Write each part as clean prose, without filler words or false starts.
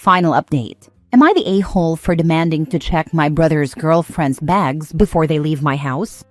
Final update. Am I the a-hole for demanding to check my brother's girlfriend's bags before they leave my house?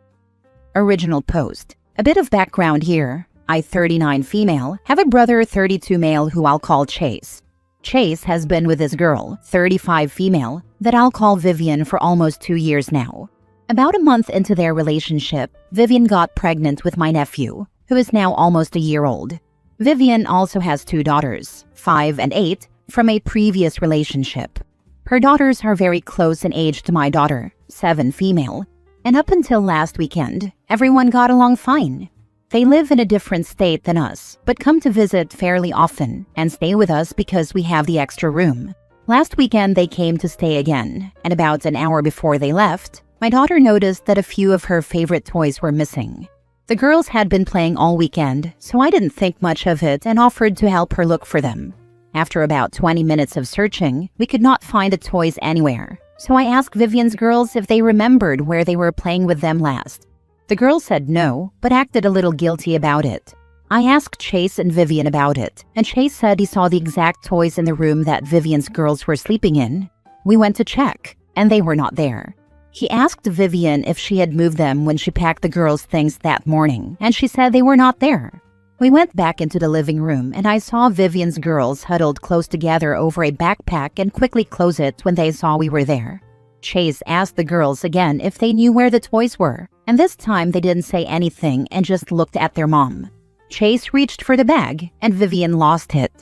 Original post. A bit of background here. I, 39 female, have a brother, 32 male, who I'll call Chase. Chase has been with this girl, 35 female, that I'll call Vivian, for almost 2 years now. About a month into their relationship, Vivian got pregnant with my nephew, who is now almost a year old. Vivian also has 2 daughters, 5 and 8, from a previous relationship. Her daughters are very close in age to my daughter, 7 female, and up until last weekend, everyone got along fine. They live in a different state than us, but come to visit fairly often and stay with us because we have the extra room. Last weekend they came to stay again, and about an hour before they left, my daughter noticed that a few of her favorite toys were missing. The girls had been playing all weekend, so I didn't think much of it and offered to help her look for them. After about 20 minutes of searching, we could not find the toys anywhere, so I asked Vivian's girls if they remembered where they were playing with them last. The girls said no, but acted a little guilty about it. I asked Chase and Vivian about it, and Chase said he saw the exact toys in the room that Vivian's girls were sleeping in. We went to check, and they were not there. He asked Vivian if she had moved them when she packed the girls' things that morning, and she said they were not there. We went back into the living room, and I saw Vivian's girls huddled close together over a backpack and quickly close it when they saw we were there. Chase asked the girls again if they knew where the toys were, and this time they didn't say anything and just looked at their mom. Chase reached for the bag, and Vivian lost it.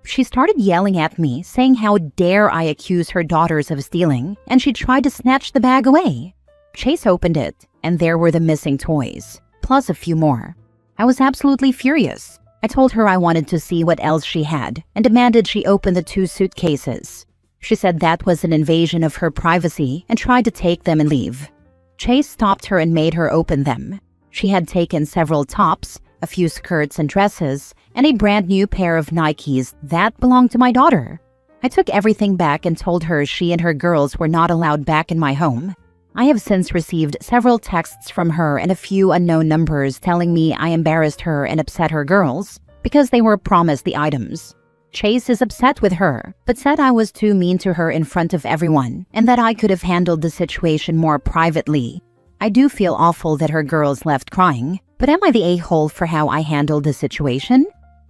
She started yelling at me, saying how dare I accuse her daughters of stealing, and she tried to snatch the bag away. Chase opened it, and there were the missing toys, plus a few more. I was absolutely furious. I told her I wanted to see what else she had, and demanded she open the 2 suitcases. She said that was an invasion of her privacy and tried to take them and leave. Chase stopped her and made her open them. She had taken several tops, a few skirts and dresses, and a brand new pair of Nikes that belonged to my daughter. I took everything back and told her she and her girls were not allowed back in my home. I have since received several texts from her and a few unknown numbers telling me I embarrassed her and upset her girls because they were promised the items. Chase is upset with her, but said I was too mean to her in front of everyone and that I could have handled the situation more privately. I do feel awful that her girls left crying, but am I the a-hole for how I handled the situation?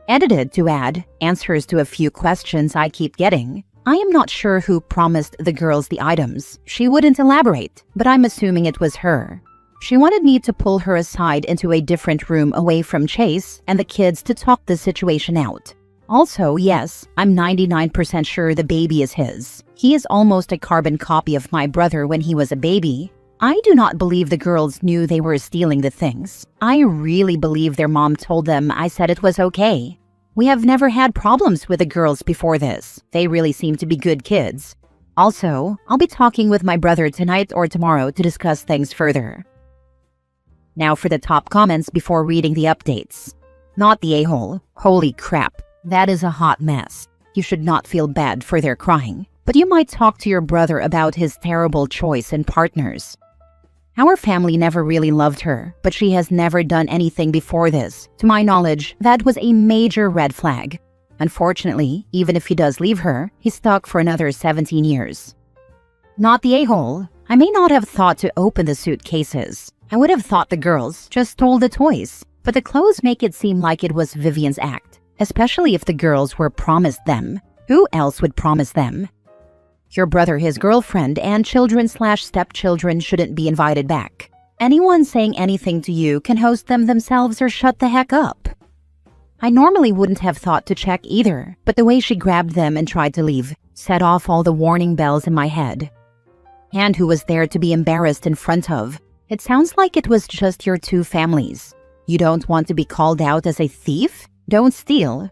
Edited to add answers to a few questions I keep getting. I am not sure who promised the girls the items. She wouldn't elaborate, but I'm assuming it was her. She wanted me to pull her aside into a different room away from Chase and the kids to talk the situation out. Also, yes, I'm 99% sure the baby is his. He is almost a carbon copy of my brother when he was a baby. I do not believe the girls knew they were stealing the things. I really believe their mom told them I said it was okay. We have never had problems with the girls before this. They really seem to be good kids. Also, I'll be talking with my brother tonight or tomorrow to discuss things further. Now for the top comments before reading the updates. Not the a-hole. Holy crap. That is a hot mess. You should not feel bad for their crying, but you might talk to your brother about his terrible choice in partners. Our family never really loved her, but she has never done anything before this. To my knowledge, that was a major red flag. Unfortunately, even if he does leave her, he's stuck for another 17 years. Not the a-hole. I may not have thought to open the suitcases. I would have thought the girls just stole the toys, but the clothes make it seem like it was Vivian's act, especially if the girls were promised them. Who else would promise them? Your brother, his girlfriend, and children/stepchildren shouldn't be invited back. Anyone saying anything to you can host them themselves or shut the heck up. I normally wouldn't have thought to check either, but the way she grabbed them and tried to leave set off all the warning bells in my head. And who was there to be embarrassed in front of? It sounds like it was just your 2 families. You don't want to be called out as a thief? Don't steal.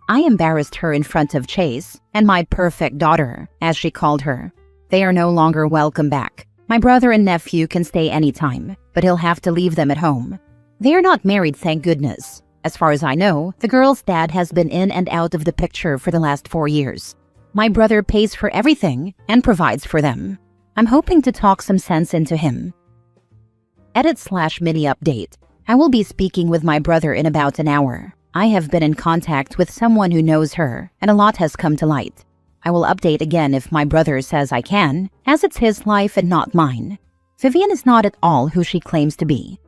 I embarrassed her in front of Chase and my perfect daughter, as she called her. They are no longer welcome back. My brother and nephew can stay anytime, but he'll have to leave them at home. They are not married, thank goodness. As far as I know, the girl's dad has been in and out of the picture for the last 4 years. My brother pays for everything and provides for them. I'm hoping to talk some sense into him. Edit/mini update. I will be speaking with my brother in about an hour. I have been in contact with someone who knows her, and a lot has come to light. I will update again if my brother says I can, as it's his life and not mine. Vivian is not at all who she claims to be.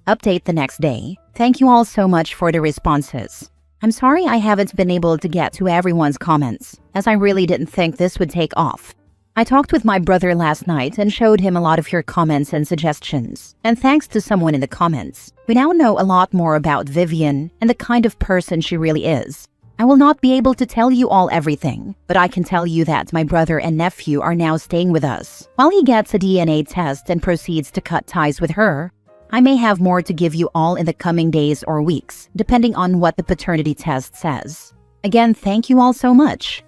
Update the next day. Thank you all so much for the responses. I'm sorry I haven't been able to get to everyone's comments, as I really didn't think this would take off. I talked with my brother last night and showed him a lot of your comments and suggestions. And thanks to someone in the comments, we now know a lot more about Vivian and the kind of person she really is. I will not be able to tell you all everything, but I can tell you that my brother and nephew are now staying with us. While he gets a DNA test and proceeds to cut ties with her, I may have more to give you all in the coming days or weeks, depending on what the paternity test says. Again, thank you all so much.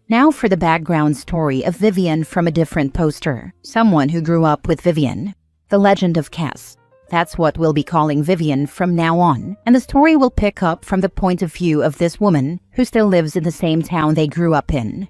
Now for the background story of Vivian from a different poster, someone who grew up with Vivian. The Legend of Cass. That's what we'll be calling Vivian from now on, and the story will pick up from the point of view of this woman who still lives in the same town they grew up in.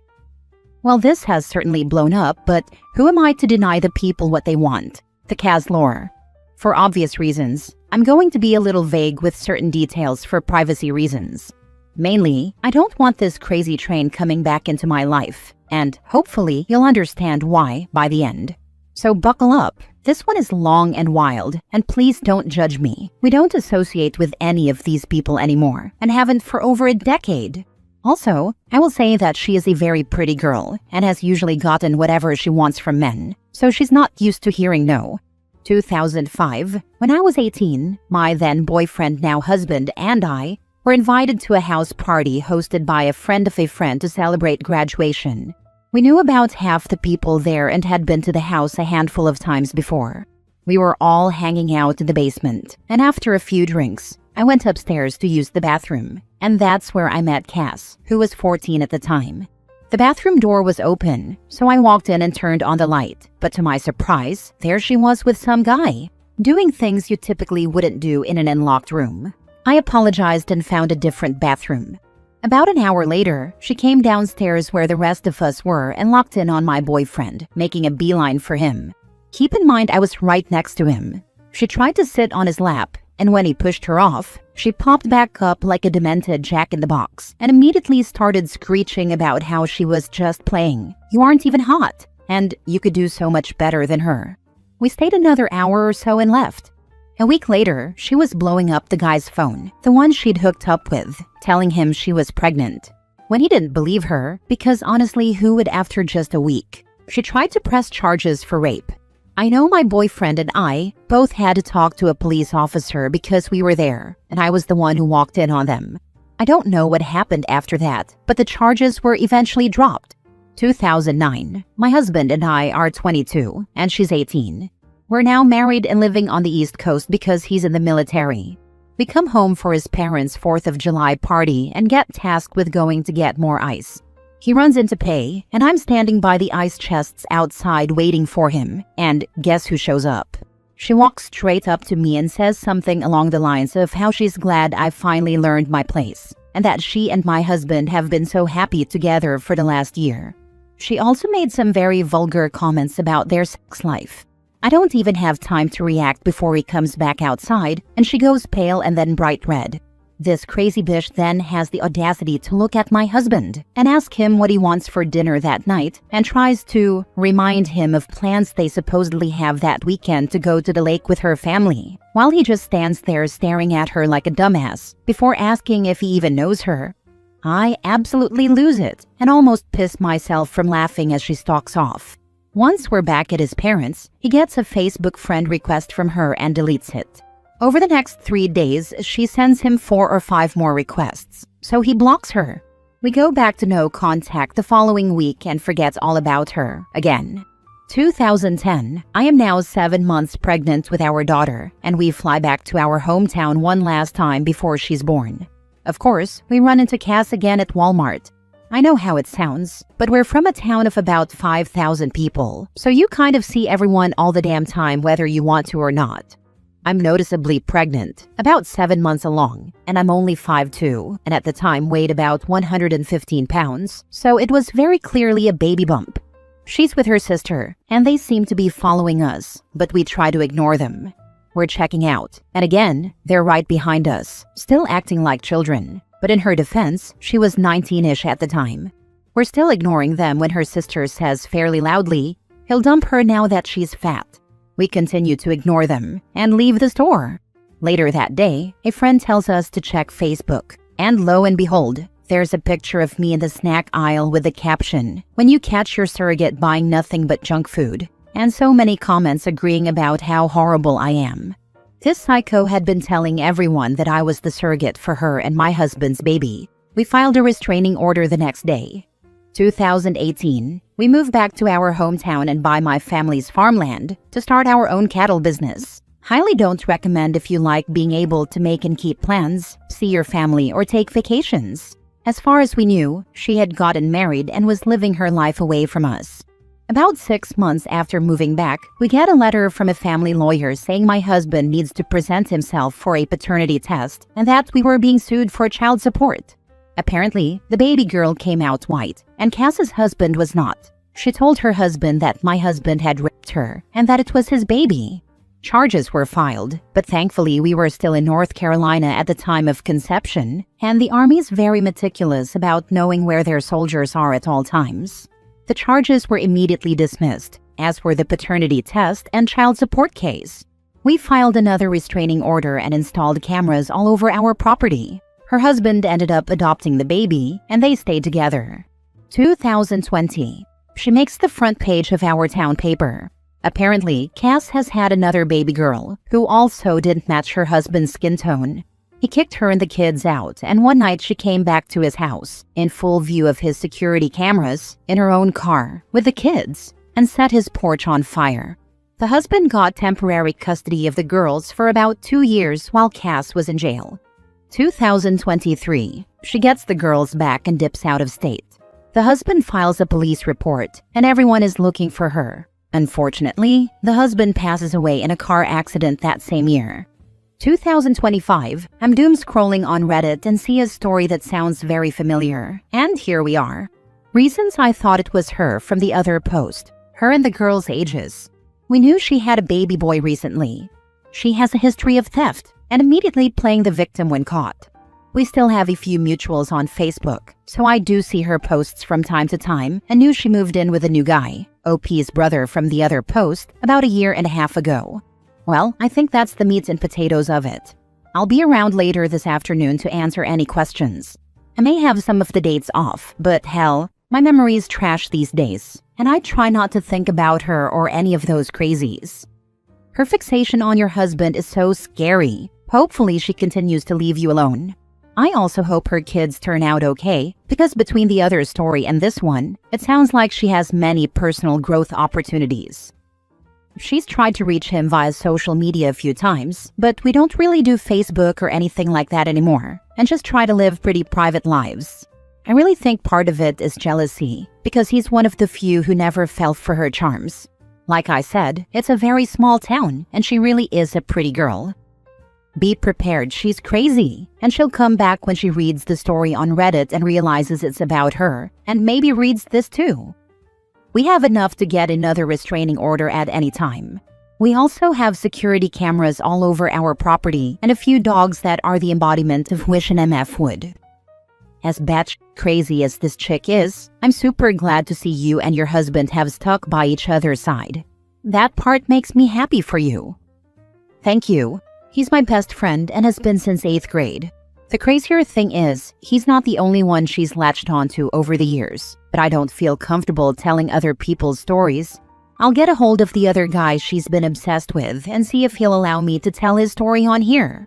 Well, this has certainly blown up, but who am I to deny the people what they want? The Cass lore. For obvious reasons, I'm going to be a little vague with certain details for privacy reasons. Mainly, I don't want this crazy train coming back into my life, and hopefully you'll understand why by the end. So buckle up. This one is long and wild, and please don't judge me. We don't associate with any of these people anymore, and haven't for over a decade. Also, I will say that she is a very pretty girl, and has usually gotten whatever she wants from men, so she's not used to hearing no. 2005, when I was 18, my then boyfriend, now husband, and I were invited to a house party hosted by a friend of a friend to celebrate graduation. We knew about half the people there and had been to the house a handful of times before. We were all hanging out in the basement, and after a few drinks, I went upstairs to use the bathroom, and that's where I met Cass, who was 14 at the time. The bathroom door was open, so I walked in and turned on the light, but to my surprise, there she was with some guy, doing things you typically wouldn't do in an unlocked room. I apologized and found a different bathroom. About an hour later, she came downstairs where the rest of us were and locked in on my boyfriend, making a beeline for him. Keep in mind I was right next to him. She tried to sit on his lap, and when he pushed her off, she popped back up like a demented Jack-in-the-Box and immediately started screeching about how she was just playing. You aren't even hot, and you could do so much better than her. We stayed another hour or so and left. A week later, she was blowing up the guy's phone, the one she'd hooked up with, telling him she was pregnant. When he didn't believe her, because honestly, who would after just a week? She tried to press charges for rape. I know my boyfriend and I both had to talk to a police officer because we were there, and I was the one who walked in on them. I don't know what happened after that, but the charges were eventually dropped. 2009. My husband and I are 22, and she's 18. We're now married and living on the East Coast because he's in the military. We come home for his parents' 4th of July party and get tasked with going to get more ice. He runs in to pay, and I'm standing by the ice chests outside waiting for him, and guess who shows up? She walks straight up to me and says something along the lines of how she's glad I finally learned my place, and that she and my husband have been so happy together for the last year. She also made some very vulgar comments about their sex life. I don't even have time to react before he comes back outside, and she goes pale and then bright red. This crazy bitch then has the audacity to look at my husband and ask him what he wants for dinner that night and tries to remind him of plans they supposedly have that weekend to go to the lake with her family, while he just stands there staring at her like a dumbass before asking if he even knows her. I absolutely lose it and almost piss myself from laughing as she stalks off. Once we're back at his parents', he gets a Facebook friend request from her and deletes it. Over the next 3 days, she sends him 4 or 5 more requests, so he blocks her. We go back to no contact the following week and forget all about her again. 2010, I am now 7 months pregnant with our daughter, and we fly back to our hometown one last time before she's born. Of course, we run into Cass again at Walmart. I know how it sounds, but we're from a town of about 5,000 people, so you kind of see everyone all the damn time whether you want to or not. I'm noticeably pregnant, about 7 months along, and I'm only 5'2", and at the time weighed about 115 pounds, so it was very clearly a baby bump. She's with her sister, and they seem to be following us, but we try to ignore them. We're checking out, and again, they're right behind us, still acting like children. But in her defense, she was 19-ish at the time. We're still ignoring them when her sister says fairly loudly, "He'll dump her now that she's fat." We continue to ignore them and leave the store. Later that day, a friend tells us to check Facebook, and lo and behold, there's a picture of me in the snack aisle with the caption, "When you catch your surrogate buying nothing but junk food," and so many comments agreeing about how horrible I am. This psycho had been telling everyone that I was the surrogate for her and my husband's baby. We filed a restraining order the next day. 2018, we moved back to our hometown and buy my family's farmland to start our own cattle business. Highly don't recommend if you like being able to make and keep plans, see your family, or take vacations. As far as we knew, she had gotten married and was living her life away from us. About 6 months after moving back, we get a letter from a family lawyer saying my husband needs to present himself for a paternity test and that we were being sued for child support. Apparently, the baby girl came out white, and Cass's husband was not. She told her husband that my husband had raped her and that it was his baby. Charges were filed, but thankfully we were still in North Carolina at the time of conception, and the Army's very meticulous about knowing where their soldiers are at all times. The charges were immediately dismissed, as were the paternity test and child support case. We filed another restraining order and installed cameras all over our property. Her husband ended up adopting the baby, and they stayed together. 2020. She makes the front page of our town paper. Apparently, Cass has had another baby girl, who also didn't match her husband's skin tone. He kicked her and the kids out, and one night she came back to his house, in full view of his security cameras, in her own car, with the kids, and set his porch on fire. The husband got temporary custody of the girls for about 2 years while Cass was in jail. 2023. She gets the girls back and dips out of state. The husband files a police report, and everyone is looking for her. Unfortunately, the husband passes away in a car accident that same year. 2025. I'm doom scrolling on Reddit and see a story that sounds very familiar, and here we are. Reasons I thought it was her from the other post. Her and the girls' ages. We knew she had a baby boy recently. She has a history of theft, and immediately playing the victim when caught. We still have a few mutuals on Facebook, so I do see her posts from time to time and knew she moved in with a new guy, OP's brother from the other post, about a year and a half ago. Well, I think that's the meat and potatoes of it. I'll be around later this afternoon to answer any questions. I may have some of the dates off, but hell, my memory's trash these days, and I try not to think about her or any of those crazies. Her fixation on your husband is so scary. Hopefully she continues to leave you alone. I also hope her kids turn out okay, because between the other story and this one, it sounds like she has many personal growth opportunities. She's tried to reach him via social media a few times, but we don't really do Facebook or anything like that anymore, and just try to live pretty private lives. I really think part of it is jealousy, because he's one of the few who never fell for her charms. Like I said, it's a very small town, and she really is a pretty girl. Be prepared, she's crazy, and she'll come back when she reads the story on Reddit and realizes it's about her, and maybe reads this too. We have enough to get another restraining order at any time. We also have security cameras all over our property and a few dogs that are the embodiment of wish an MF would. As batch crazy as this chick is, I'm super glad to see you and your husband have stuck by each other's side. That part makes me happy for you. Thank you. He's my best friend and has been since 8th grade. The crazier thing is, he's not the only one she's latched onto over the years, but I don't feel comfortable telling other people's stories. I'll get a hold of the other guy she's been obsessed with and see if he'll allow me to tell his story on here.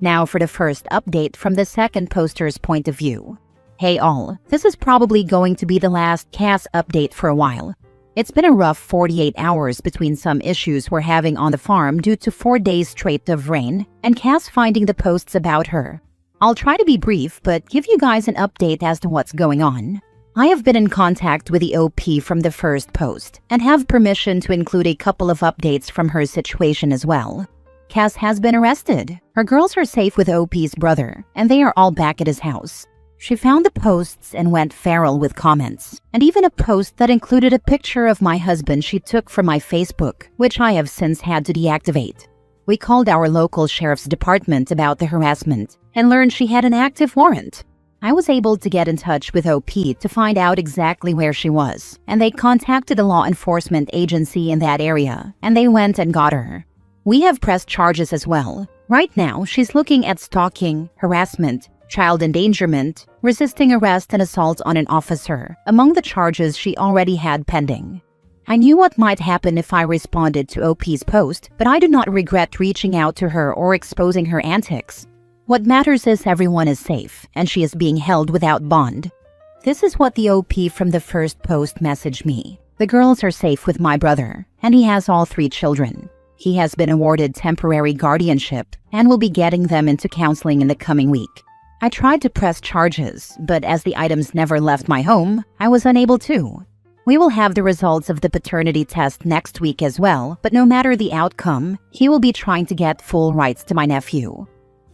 Now for the first update from the second poster's point of view. Hey all, this is probably going to be the last Cass update for a while. It's been a rough 48 hours between some issues we're having on the farm due to 4 days straight of rain, and Cass finding the posts about her. I'll try to be brief, but give you guys an update as to what's going on. I have been in contact with the OP from the first post, and have permission to include a couple of updates from her situation as well. Cass has been arrested. Her girls are safe with OP's brother, and they are all back at his house. She found the posts and went feral with comments, and even a post that included a picture of my husband she took from my Facebook, which I have since had to deactivate. We called our local sheriff's department about the harassment and learned she had an active warrant. I was able to get in touch with OP to find out exactly where she was, and they contacted a law enforcement agency in that area, and they went and got her. We have pressed charges as well. Right now, she's looking at stalking, harassment, child endangerment, resisting arrest, and assault on an officer, among the charges she already had pending. I knew what might happen if I responded to OP's post, but I do not regret reaching out to her or exposing her antics. What matters is everyone is safe, and she is being held without bond. This is what the OP from the first post messaged me. The girls are safe with my brother, and he has all 3 children. He has been awarded temporary guardianship and will be getting them into counseling in the coming week. I tried to press charges, but as the items never left my home, I was unable to. We will have the results of the paternity test next week as well, but no matter the outcome, he will be trying to get full rights to my nephew.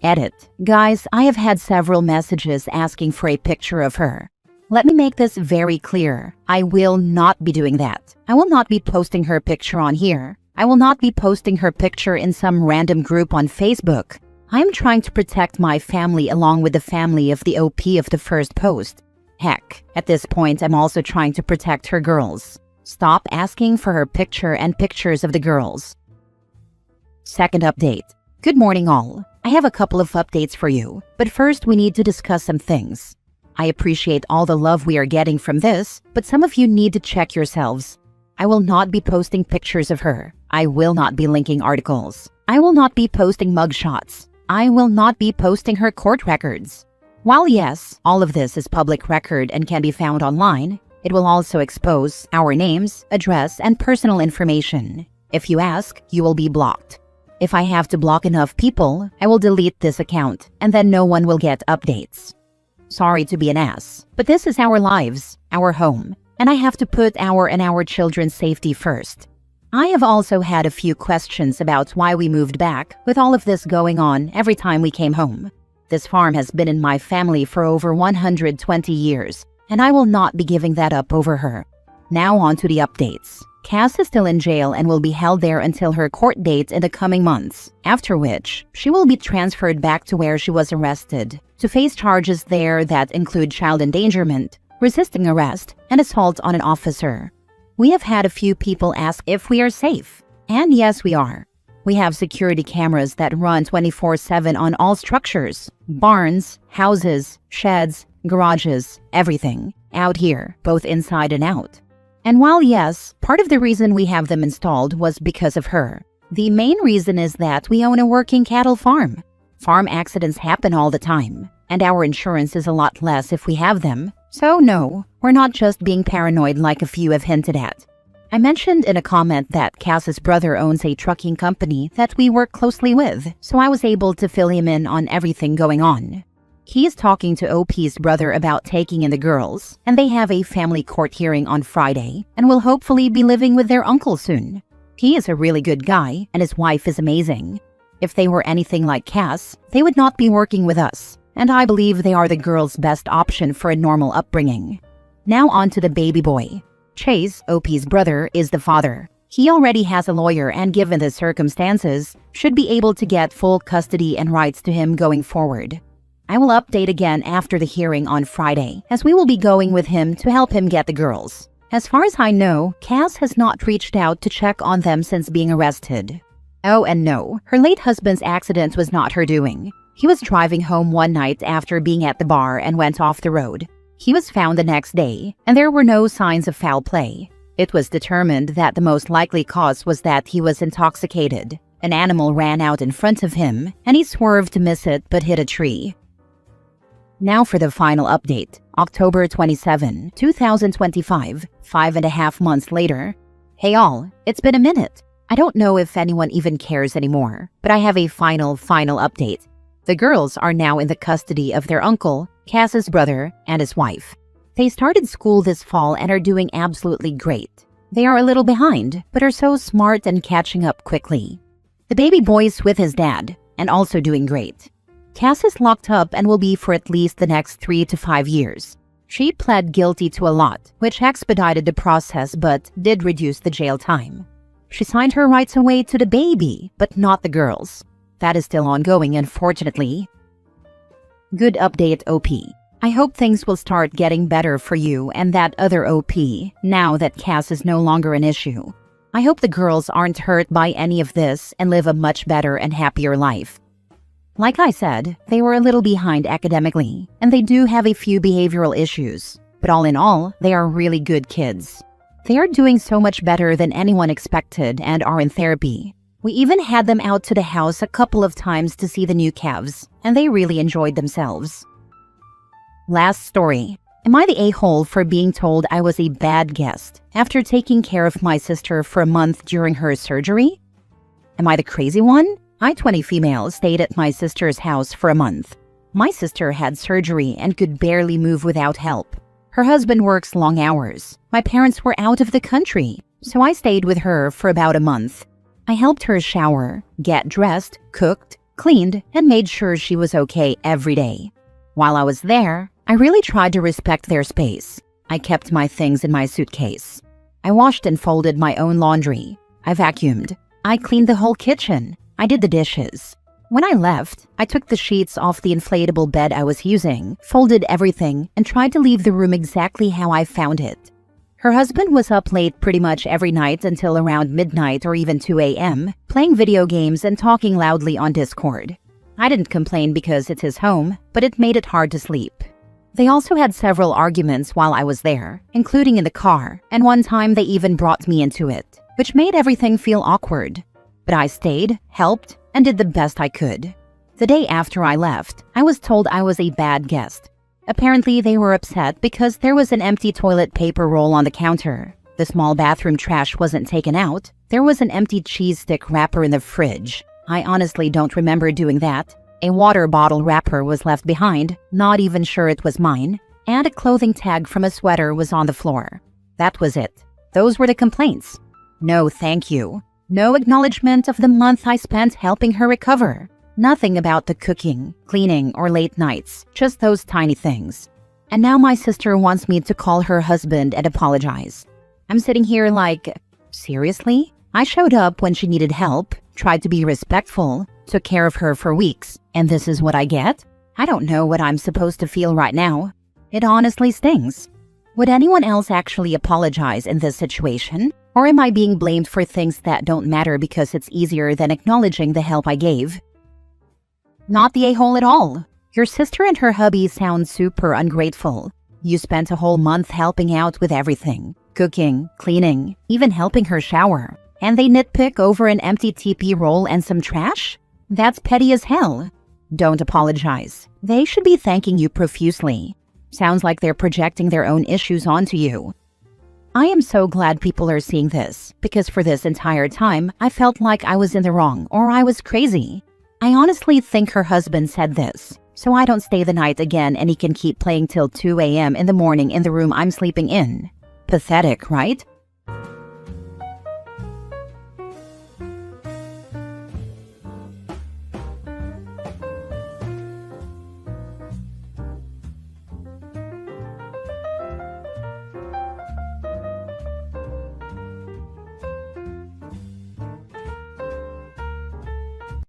Edit. Guys, I have had several messages asking for a picture of her. Let me make this very clear. I will not be doing that. I will not be posting her picture on here. I will not be posting her picture in some random group on Facebook. I am trying to protect my family along with the family of the OP of the first post. Heck, at this point, I'm also trying to protect her girls. Stop asking for her picture and pictures of the girls. Second update. Good morning all. I have a couple of updates for you, but first we need to discuss some things. I appreciate all the love we are getting from this, but some of you need to check yourselves. I will not be posting pictures of her. I will not be linking articles. I will not be posting mugshots. I will not be posting her court records. While yes, all of this is public record and can be found online, it will also expose our names, address, and personal information. If you ask, you will be blocked. If I have to block enough people, I will delete this account, and then no one will get updates. Sorry to be an ass, but this is our lives, our home, and I have to put our and our children's safety first. I have also had a few questions about why we moved back with all of this going on every time we came home. This farm has been in my family for over 120 years, and I will not be giving that up over her. Now on to the updates. Cass is still in jail and will be held there until her court date in the coming months, after which she will be transferred back to where she was arrested to face charges there that include child endangerment, resisting arrest, and assault on an officer. We have had a few people ask if we are safe, and yes, we are. We have security cameras that run 24/7 on all structures, barns, houses, sheds, garages, everything, out here, both inside and out. And while yes, part of the reason we have them installed was because of her, the main reason is that we own a working cattle farm. Farm accidents happen all the time, and our insurance is a lot less if we have them. So no, we're not just being paranoid like a few have hinted at. I mentioned in a comment that Cass's brother owns a trucking company that we work closely with, so I was able to fill him in on everything going on. He is talking to OP's brother about taking in the girls, and they have a family court hearing on Friday and will hopefully be living with their uncle soon. He is a really good guy, and his wife is amazing. If they were anything like Cass, they would not be working with us, and I believe they are the girl's best option for a normal upbringing. Now on to the baby boy. Chase, OP's brother, is the father. He already has a lawyer and given the circumstances, should be able to get full custody and rights to him going forward. I will update again after the hearing on Friday, as we will be going with him to help him get the girls. As far as I know, Cass has not reached out to check on them since being arrested. Oh, and no, her late husband's accident was not her doing. He was driving home one night after being at the bar and went off the road. He was found the next day, and there were no signs of foul play. It was determined that the most likely cause was that he was intoxicated. An animal ran out in front of him, and he swerved to miss it but hit a tree. Now for the final update. October 27, 2025, 5.5 months later. Hey all, it's been a minute. I don't know if anyone even cares anymore, but I have a final update. The girls are now in the custody of their uncle, Cass's brother, and his wife. They started school this fall and are doing absolutely great. They are a little behind, but are so smart and catching up quickly. The baby boy's with his dad, and also doing great. Cass is locked up and will be for at least the next 3 to 5 years. She pled guilty to a lot, which expedited the process but did reduce the jail time. She signed her rights away to the baby, but not the girls. That is still ongoing, unfortunately. Good update, OP. I hope things will start getting better for you and that other OP, now that Cass is no longer an issue. I hope the girls aren't hurt by any of this and live a much better and happier life. Like I said, they were a little behind academically, and they do have a few behavioral issues. But all in all, they are really good kids. They are doing so much better than anyone expected and are in therapy. We even had them out to the house a couple of times to see the new calves, and they really enjoyed themselves. Last story. Am I the a-hole for being told I was a bad guest after taking care of my sister for a month during her surgery? Am I the crazy one? I, 20 female, stayed at my sister's house for a month. My sister had surgery and could barely move without help. Her husband works long hours. My parents were out of the country, so I stayed with her for about a month. I helped her shower, get dressed, cooked, cleaned, and made sure she was okay every day. While I was there, I really tried to respect their space. I kept my things in my suitcase. I washed and folded my own laundry. I vacuumed. I cleaned the whole kitchen. I did the dishes. When I left, I took the sheets off the inflatable bed I was using, folded everything, and tried to leave the room exactly how I found it. Her husband was up late pretty much every night until around midnight or even 2 a.m., playing video games and talking loudly on Discord. I didn't complain because it's his home, but it made it hard to sleep. They also had several arguments while I was there, including in the car, and one time they even brought me into it, which made everything feel awkward. But I stayed, helped, and did the best I could. The day after I left, I was told I was a bad guest. Apparently, they were upset because there was an empty toilet paper roll on the counter. The small bathroom trash wasn't taken out. There was an empty cheese stick wrapper in the fridge. I honestly don't remember doing that. A water bottle wrapper was left behind, not even sure it was mine, and a clothing tag from a sweater was on the floor. That was it. Those were the complaints. No, thank you. No acknowledgement of the month I spent helping her recover. Nothing about the cooking, cleaning, or late nights, just those tiny things. And now my sister wants me to call her husband and apologize. I'm sitting here like, seriously? I showed up when she needed help, tried to be respectful, took care of her for weeks, and this is what I get? I don't know what I'm supposed to feel right now. It honestly stings. Would anyone else actually apologize in this situation? Or am I being blamed for things that don't matter because it's easier than acknowledging the help I gave? Not the a-hole at all. Your sister and her hubby sound super ungrateful. You spent a whole month helping out with everything. Cooking, cleaning, even helping her shower. And they nitpick over an empty TP roll and some trash? That's petty as hell. Don't apologize. They should be thanking you profusely. Sounds like they're projecting their own issues onto you. I am so glad people are seeing this, because for this entire time, I felt like I was in the wrong or I was crazy. I honestly think her husband said this, so I don't stay the night again and he can keep playing till 2 a.m. in the morning in the room I'm sleeping in. Pathetic, right?